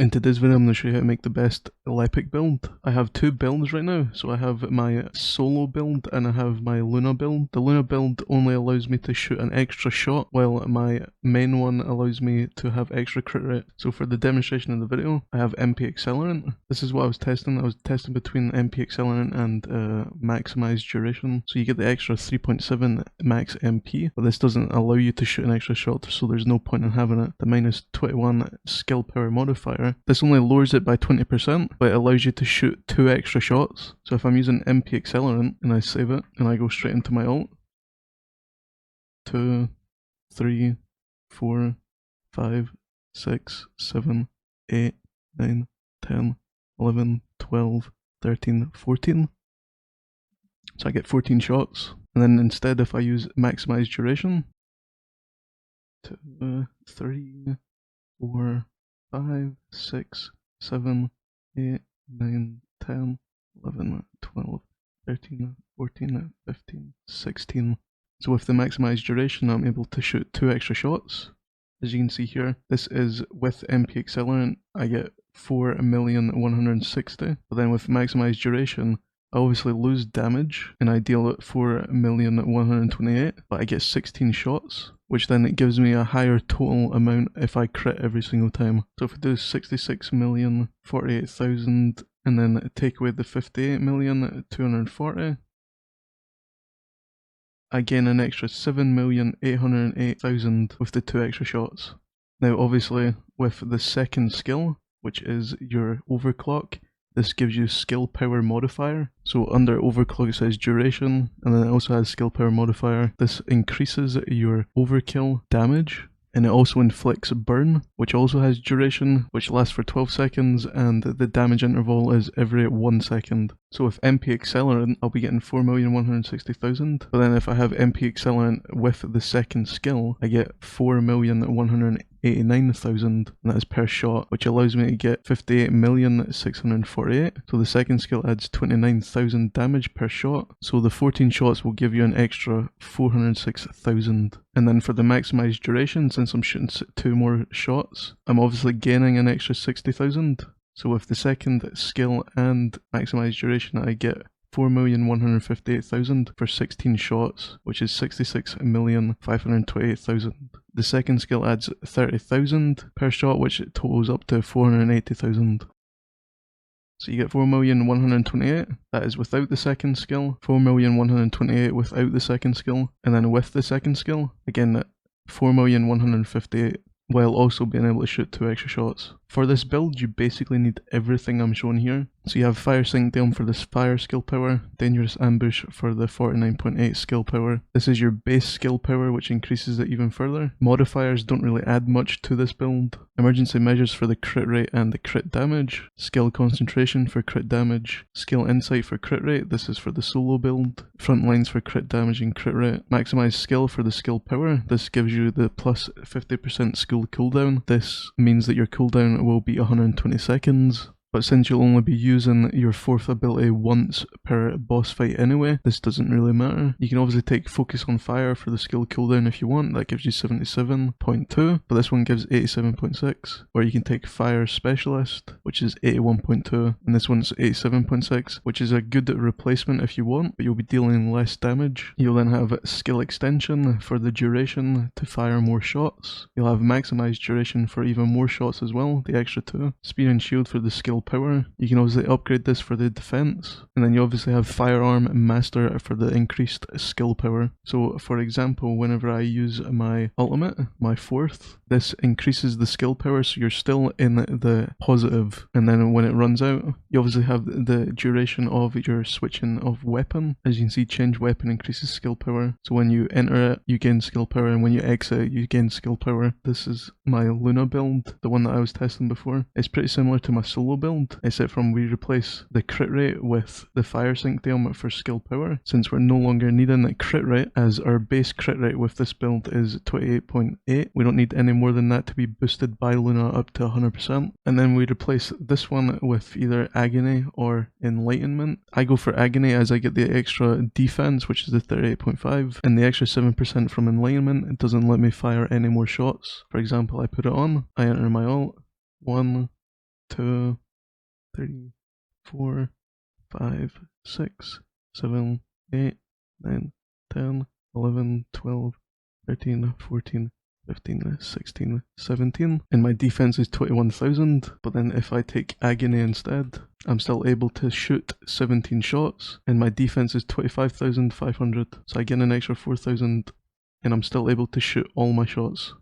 In today's video I'm going to show you how to make the best Lepic build. I have two builds right now, so I have my solo build and I have my Luna build. The Luna build only allows me to shoot an extra shot, while my main one allows me to have extra crit rate. So for the demonstration of the video, I have MP Accelerant. This is what I was testing. I was testing between MP Accelerant and maximized duration. So you get the extra 3.7 max MP, but this doesn't allow you to shoot an extra shot, so there's no point in having it. The minus 21 skill power modifier. This only lowers it by 20%, but it allows you to shoot 2 extra shots. So if I'm using MP Accelerant and I save it and I go straight into my ult, 2, 3, 4, 5, 6, 7, 8, 9, 10, 11, 12, 13, 14. So I get 14 shots. And then instead, if I use maximized duration, 2, 3, 4, 5, 6, 7, 8, 9, 10, 11, 12, 13, 14, 15, 16. So with the maximized duration, I'm able to shoot 2 extra shots. As you can see here, this is with MP Accelerant, I get 4,160,000. But then with maximized duration, I obviously lose damage and I deal at 4,128,000, but I get 16 shots, which then it gives me a higher total amount if I crit every single time. So if I do 66,048,000 and then take away the 58,240,000, I gain an extra 7,808,000 with the 2 extra shots. Now obviously with the second skill, which is your overclock, this gives you skill power modifier. So under overclock it says duration, and then it also has skill power modifier. This increases your overkill damage, and it also inflicts burn, which also has duration, which lasts for 12 seconds, and the damage interval is every 1 second. So with MP Accelerant, I'll be getting 4,160,000, but then if I have MP Accelerant with the second skill, I get 4,189,000, and that is per shot, which allows me to get 58,648,000. So the second skill adds 29,000 damage per shot, so the 14 shots will give you an extra 406,000. And then for the maximized duration, since I'm shooting 2 more shots, I'm obviously gaining an extra 60,000. So with the second skill and maximized duration, I get 4,158,000 for 16 shots, which is 66,528,000. The second skill adds 30,000 per shot, which totals up to 480,000. So you get 4,128,000, that is without the second skill, 4,128,000 without the second skill, and then with the second skill, again 4,158,000, while also being able to shoot 2 extra shots. For this build, you basically need everything I'm showing here. So you have Fire Sync for this fire skill power, Dangerous Ambush for the 49.8 skill power. This is your base skill power, which increases it even further. Modifiers don't really add much to this build. Emergency measures for the crit rate and the crit damage. Skill concentration for crit damage. Skill insight for crit rate, this is for the solo build. Front lines for crit damage and crit rate. Maximize skill for the skill power, this gives you the plus 50% skill cooldown. This means that your cooldown will be 120 seconds. But since you'll only be using your 4th ability once per boss fight anyway, this doesn't really matter. You can obviously take Focus on Fire for the skill cooldown if you want, that gives you 77.2, but this one gives 87.6. Or you can take Fire Specialist, which is 81.2, and this one's 87.6, which is a good replacement if you want, but you'll be dealing less damage. You'll then have Skill Extension for the duration to fire more shots. You'll have Maximized Duration for even more shots as well, the extra 2. Speed and Shield for the skill power. You can obviously upgrade this for the defense, and then you obviously have Firearm Master for the increased skill power. So for example, whenever I use my ultimate, my 4th, this increases the skill power, so you're still in the positive, and then when it runs out, you obviously have the duration of your switching of weapon. As you can see, change weapon increases skill power, so when you enter it, you gain skill power, and when you exit, you gain skill power. This is my Luna build, the one that I was testing before. It's pretty similar to my solo build, except from we replace the crit rate with the Fire Sync for skill power, since we're no longer needing the crit rate, as our base crit rate with this build is 28.8. We don't need any more than that to be boosted by Luna up to 100%. And then we replace this one with either Agony or Enlightenment. I go for Agony as I get the extra defense, which is the 38.5, and the extra 7% from Enlightenment. It doesn't let me fire any more shots. For example, I put it on, I enter my ult, 1, 2, 3, 4, 5, 6, 7, 8, 9, 10, 11, 12, 13, 14, 15, 16, 17, and my defense is 21,000, but then if I take agony instead, I'm still able to shoot 17 shots, and my defense is 25,500, so I get an extra 4,000, and I'm still able to shoot all my shots.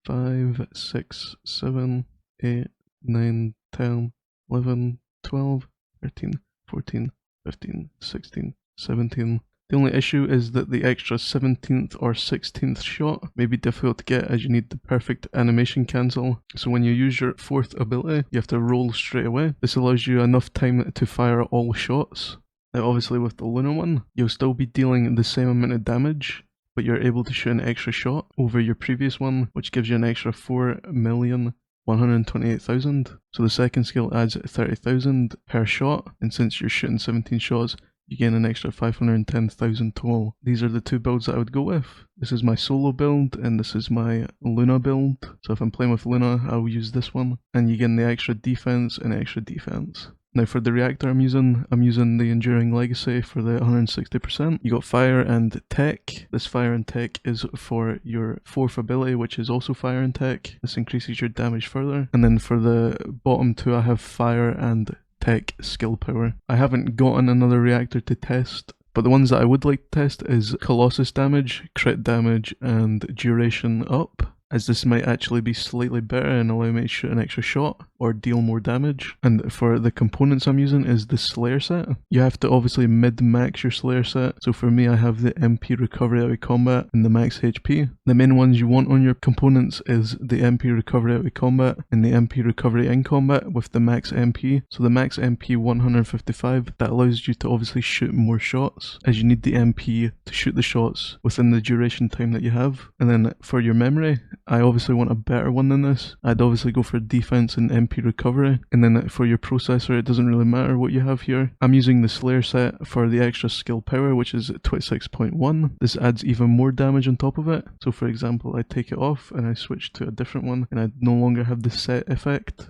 5, 6, 7, 8, 9, 10, 11, 12, 13, 14, 15, 16, 17. The only issue is that the extra 17th or 16th shot may be difficult to get, as you need the perfect animation cancel. So when you use your 4th ability, you have to roll straight away. This allows you enough time to fire all shots. Now obviously with the Luna one, you'll still be dealing the same amount of damage, but you're able to shoot an extra shot over your previous one, which gives you an extra 4,128,000. So the second skill adds 30,000 per shot, and since you're shooting 17 shots, you gain an extra 510,000 total. These are the two builds that I would go with. This is my solo build, and this is my Luna build. So if I'm playing with Luna, I'll use this one, and you gain the extra defense and extra defense. Now for the reactor I'm using the Enduring Legacy for the 160%. You got Fire and Tech. This Fire and Tech is for your 4th ability, which is also Fire and Tech. This increases your damage further. And then for the bottom two, I have Fire and Tech skill power. I haven't gotten another reactor to test, but the ones that I would like to test is Colossus damage, crit damage, and duration up, as this might actually be slightly better and allow me to shoot an extra shot or deal more damage. And for the components I'm using is the Slayer set. You have to obviously mid-max your Slayer set, so for me I have the MP recovery out of combat and the max HP. The main ones you want on your components is the MP recovery out of combat and the MP recovery in combat with the max MP. So the max MP 155, that allows you to obviously shoot more shots, as you need the MP to shoot the shots within the duration time that you have. And then for your memory, I obviously want a better one than this. I'd obviously go for defense and MP recovery, and then for your processor it doesn't really matter what you have here. I'm using the Slayer set for the extra skill power, which is 26.1. This adds even more damage on top of it. So for example, I take it off and I switch to a different one, and I no longer have the set effect.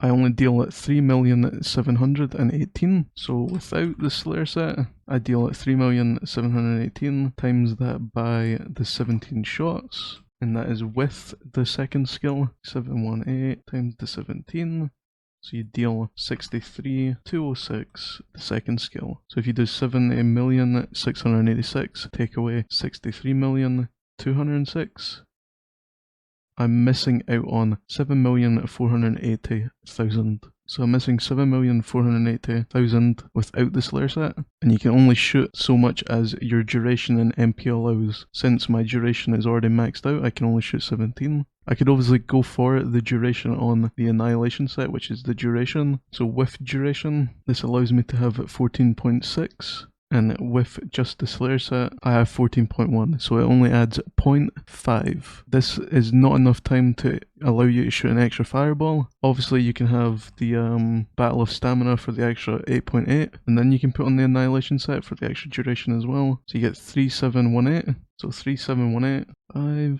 I only deal at 3,718,000, so without the Slayer set, I deal at 3,718,000, times that by the 17 shots, and that is with the second skill, 718 times the 17, so you deal 63,206, the second skill. So if you do 70,686, take away 63,206, I'm missing out on 7,480,000. So I'm missing 7,480,000 without the Slayer set, and you can only shoot so much as your duration and MP allows. Since my duration is already maxed out, I can only shoot 17. I could obviously go for the duration on the Annihilation set, which is the duration. So with duration, this allows me to have 14.6. And with just the Slayer set, I have 14.1, so it only adds 0.5. This is not enough time to allow you to shoot an extra fireball. Obviously you can have the Battle of Stamina for the extra 8.8, and then you can put on the Annihilation set for the extra duration as well. So you get 3718, so 3718,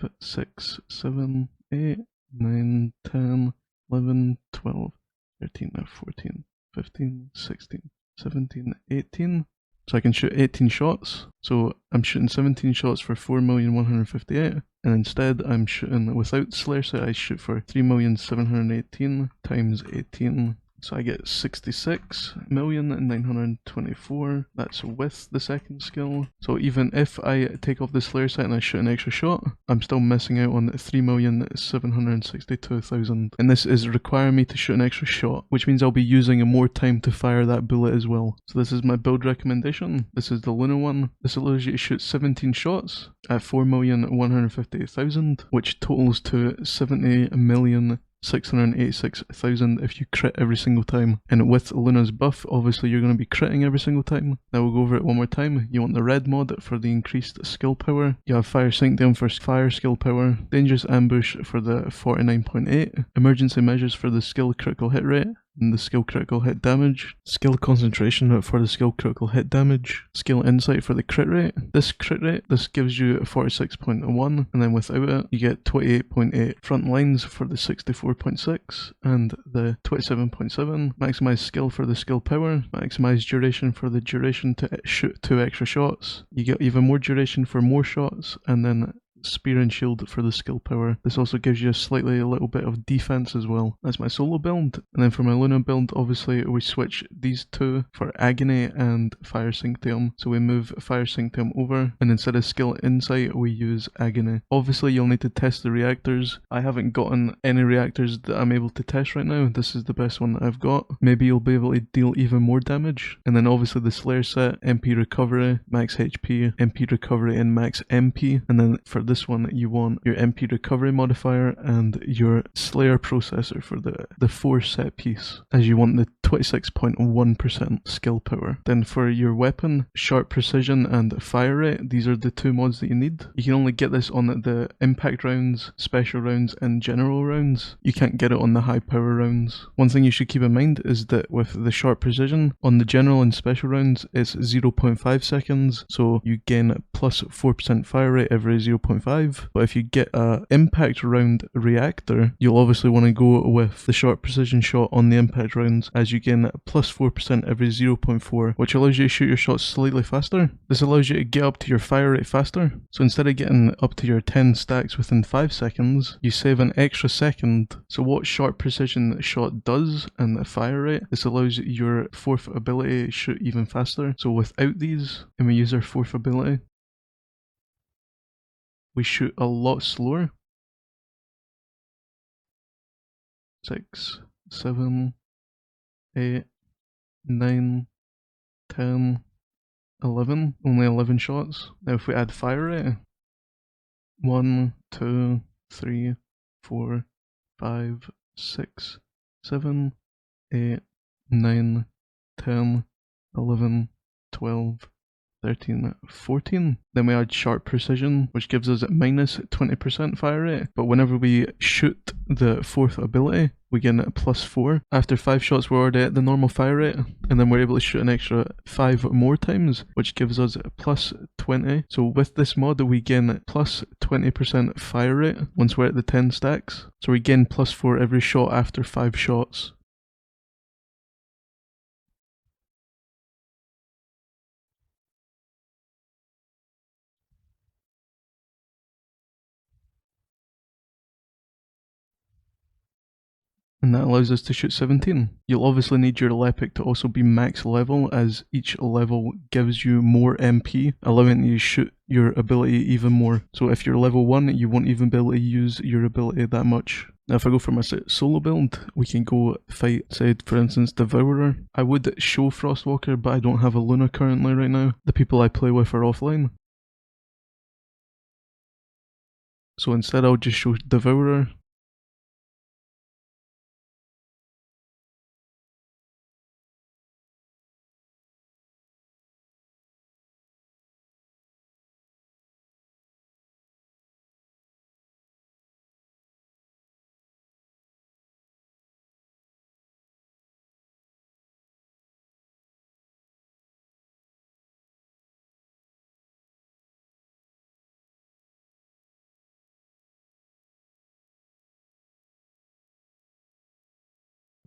5, 6, 7, 8, 9, 10, 11, 12, 13, 14, 15, 16, 17, 18. So I can shoot 18 shots, so I'm shooting 17 shots for 4,158,000, and instead I'm shooting, without Slayer set, I shoot for 3,718,000 times 18, so I get 66,924,000, that's with the second skill. So even if I take off the Slayer set and I shoot an extra shot, I'm still missing out on 3,762,000, and this is requiring me to shoot an extra shot, which means I'll be using more time to fire that bullet as well. So this is my build recommendation. This is the Luna one. This allows you to shoot 17 shots at 4,158,000, which totals to 70,686,000 if you crit every single time. And with Luna's buff, obviously you're going to be critting every single time. Now we'll go over it one more time. You want the red mod for the increased skill power. You have Fire Sink Down for fire skill power. Dangerous Ambush for the 49.8. Emergency Measures for the skill critical hit rate. and the skill critical hit damage, skill concentration for the skill critical hit damage, skill insight for the crit rate. This crit rate, this gives you 46.1, and then without it, you get 28.8. Front lines for the 64.6 and the 27.7. Maximize skill for the skill power, maximize duration for the duration to shoot 2 extra shots. You get even more duration for more shots, and then spear and shield for the skill power. This also gives you a little bit of defense as well. That's my solo build. And then for my Luna build, obviously we switch these two for Agony and Fire Sanctum. So we move Fire Sanctum over, and instead of skill insight, we use Agony. Obviously you'll need to test the reactors. I haven't gotten any reactors that I'm able to test right now. This is the best one that I've got. Maybe you'll be able to deal even more damage. And then obviously the Slayer set, MP recovery, max HP, MP recovery and max MP. And then for this one you want your MP recovery modifier and your Slayer processor for the 4 set piece, as you want the 26.1% skill power. Then for your weapon, sharp precision and fire rate, these are the 2 mods that you need. You can only get this on the impact rounds, special rounds and general rounds. You can't get it on the high power rounds. One thing you should keep in mind is that with the sharp precision, on the general and special rounds it's 0.5 seconds, so you gain plus 4% fire rate every 0.5. But if you get a impact round reactor, you'll obviously want to go with the sharp precision shot on the impact rounds, as you gain plus 4% every 0.4, which allows you to shoot your shots slightly faster. This allows you to get up to your fire rate faster. So instead of getting up to your 10 stacks within 5 seconds, you save an extra second. So what sharp precision shot does and the fire rate, this allows your 4th ability to shoot even faster. So without these, and we use our 4th ability, we shoot a lot slower. 6, 7, 8, 9, 10, 11. Only 11 shots. Now if we add fire rate, 1, 2, 3, 4, 5, 6, 7, 8, 9, 10, 11, 12, 13, 14. Then we add sharp precision, which gives us minus 20% fire rate. But whenever we shoot the 4th ability, we get plus 4. After 5 shots, we're already at the normal fire rate, and then we're able to shoot an extra 5 more times, which gives us plus 20. So with this mod, we gain plus 20% fire rate once we're at the 10 stacks. So we gain plus 4 every shot after 5 shots. And that allows us to shoot 17. You'll obviously need your Lepic to also be max level, as each level gives you more MP, allowing you to shoot your ability even more. So if you're level 1, you won't even be able to use your ability that much. Now if I go for my solo build, we can go fight, say for instance, Devourer. I would show Frostwalker, but I don't have a Luna currently right now. The people I play with are offline. So instead I'll just show Devourer.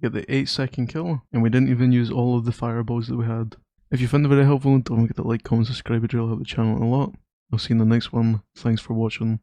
Get the 8-second kill, and we didn't even use all of the fireballs that we had. If you found it very helpful, don't forget to like, comment, subscribe, it really help the channel a lot. I'll see you in the next one. Thanks for watching.